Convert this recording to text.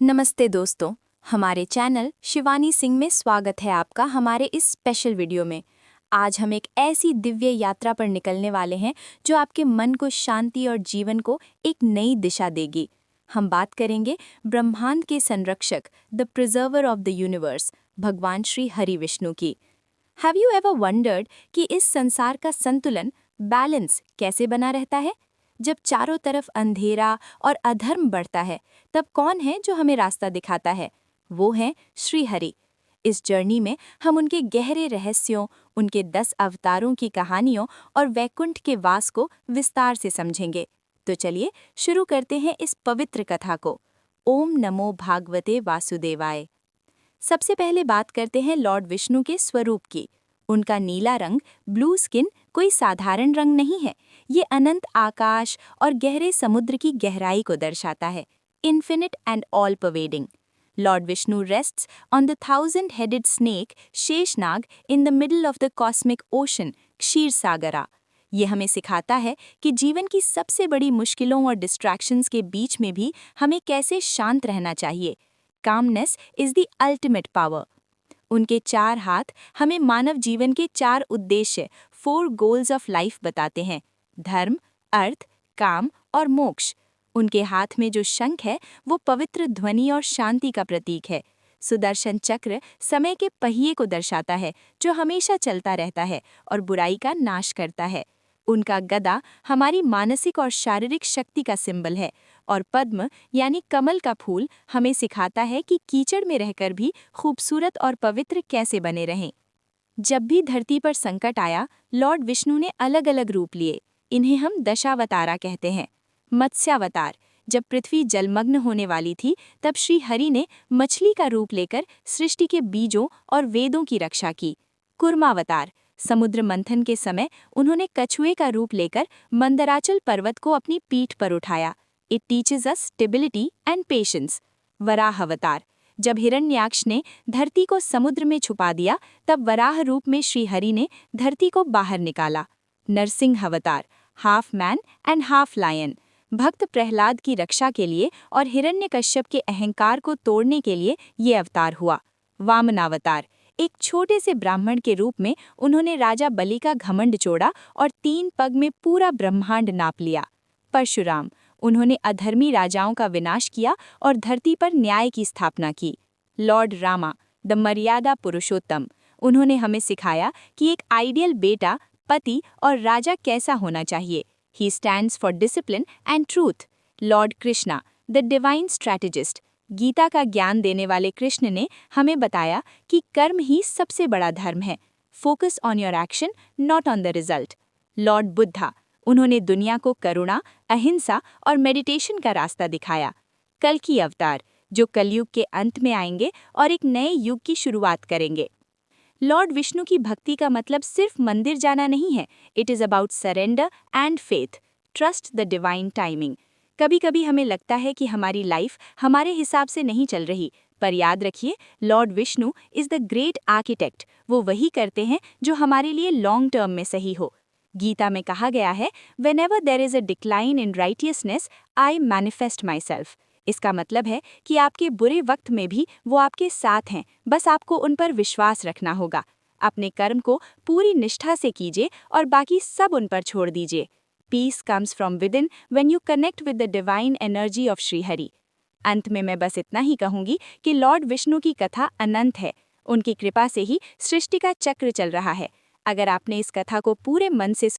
नमस्ते दोस्तों, हमारे चैनल शिवानी सिंह में स्वागत है आपका हमारे इस स्पेशल वीडियो में। आज हम एक ऐसी दिव्य यात्रा पर निकलने वाले हैं जो आपके मन को शांति और जीवन को एक नई दिशा देगी। हम बात करेंगे ब्रह्मांड के संरक्षक, the preserver of the universe, भगवान श्री हरि विष्णु की। हैव यू एवर वंडर्ड कि इस संसार का संतुलन, बैलेंस कैसे बना रहता है? जब चारों तरफ अंधेरा और अधर्म बढ़ता है, तब कौन है जो हमें रास्ता दिखाता है? वो हैं श्री हरि। इस जर्नी में हम उनके गहरे रहस्यों, उनके 10 अवतारों की कहानियों और वैकुंठ के वास को विस्तार से समझेंगे। तो चलिए शुरू करते हैं इस पवित्र कथा को। ओम नमो भागवते वासुदेवाय। सबसे पहले बात करते हैं लॉर्ड विष्णु के स्वरूप की। उनका नीला रंग, ब्लू स्किन, कोई साधारण रंग नहीं है। ये अनंत आकाश और गहरे समुद्र की गहराई को दर्शाता है। Infinite and all pervading. Lord Vishnu rests on the 1000-headed snake Sheshnag in the middle of the cosmic ocean Kshira Sagara. ये हमें सिखाता है कि जीवन की सबसे बड़ी मुश्किलों और डिस्ट्रैक्शंस के बीच में भी हमें कैसे शांत रहना चाहिए। Calmness is the ultimate power. उनके 4 हाथ हमें मानव जीवन के 4 उद्देश्य, 4 गोल्स ऑफ लाइफ बताते हैं: धर्म, अर्थ, काम और मोक्ष। उनके हाथ में जो शंख है वो पवित्र ध्वनि और शांति का प्रतीक है। सुदर्शन चक्र समय के पहिए को दर्शाता है जो हमेशा चलता रहता है और बुराई का नाश करता है। उनका गदा हमारी मानसिक और शारीरिक शक्ति का सिंबल है और पद्म यानी कमल का फूल हमें सिखाता है कि कीचड़ में रहकर भी खूबसूरत और पवित्र कैसे बने रहें। जब भी धरती पर संकट आया, लॉर्ड विष्णु ने अलग अलग रूप लिए। इन्हें हम दशावतारा कहते हैं। मत्स्यावतार, जब पृथ्वी जलमग्न होने वाली थी, तब श्री हरि ने मछली का रूप लेकर सृष्टि के बीजों और वेदों की रक्षा की। कूर्मावतार, समुद्र मंथन के समय उन्होंने कछुए का रूप लेकर मंदराचल पर्वत को अपनी पीठ पर उठाया। It teaches us stability and patience. Varaha अवतार, जब हिरण्याक्ष ने धरती को समुद्र में छुपा दिया, तब वराह रूप में श्री हरि ने धरती को बाहर निकाला। नरसिंह अवतार, half man and half lion, भक्त प्रहलाद की रक्षा के लिए और हिरण्यकश्यप के अहंकार को तोड़ने के लिए ये अवतार हुआ। वामनावतार, एक छोटे से ब्राह्मण के रूप में उन्होंने राजा बलि का घमंड जोड़ा और 3 पग में पूरा ब्रह्मांड नाप लिया। परशुराम, उन्होंने अधर्मी राजाओं का विनाश किया और धरती पर न्याय की स्थापना की। लॉर्ड रामा, द मर्यादा पुरुषोत्तम, उन्होंने हमें सिखाया कि एक आइडियल बेटा, पति और राजा कैसा होना चाहिए। He stands for discipline and truth. Lord Krishna, the divine strategist, Gita का ज्ञान देने वाले कृष्ण ने हमें बताया कि कर्म ही सबसे बड़ा धर्म है। Focus on your action, not on the result. Lord Buddha, उन्होंने दुनिया को करुणा, अहिंसा और मेडिटेशन का रास्ता दिखाया। कल्कि अवतार, जो कलयुग के अंत में आएंगे और एक नए युग की शुरुआत करेंगे। लॉर्ड विष्णु की भक्ति का मतलब सिर्फ मंदिर जाना नहीं है। It is about surrender and faith. Trust the divine timing. कभी कभी हमें लगता है कि हमारी लाइफ हमारे हिसाब से नहीं चल रही, पर याद रखिए, Lord Vishnu is the great architect. वो वही करते हैं जो हमारे लिए लॉन्ग टर्म में सही हो। गीता में कहा गया है, whenever there is a decline in righteousness, I manifest myself. इसका मतलब है कि आपके बुरे वक्त में भी वो आपके साथ हैं, बस आपको उन पर विश्वास रखना होगा। अपने कर्म को पूरी निष्ठा से कीजिए और बाकी सब उन पर छोड़ दीजिए। Peace comes from within when you connect with the divine energy of Shri Hari. अंत में मैं बस इतना ही कहूंगी कि लॉर्ड विष्णु की कथा अनंत है। उनकी कृपा से ही सृष्टि का चक्र चल रहा है। अगर आपने इस कथा को पूरे मन से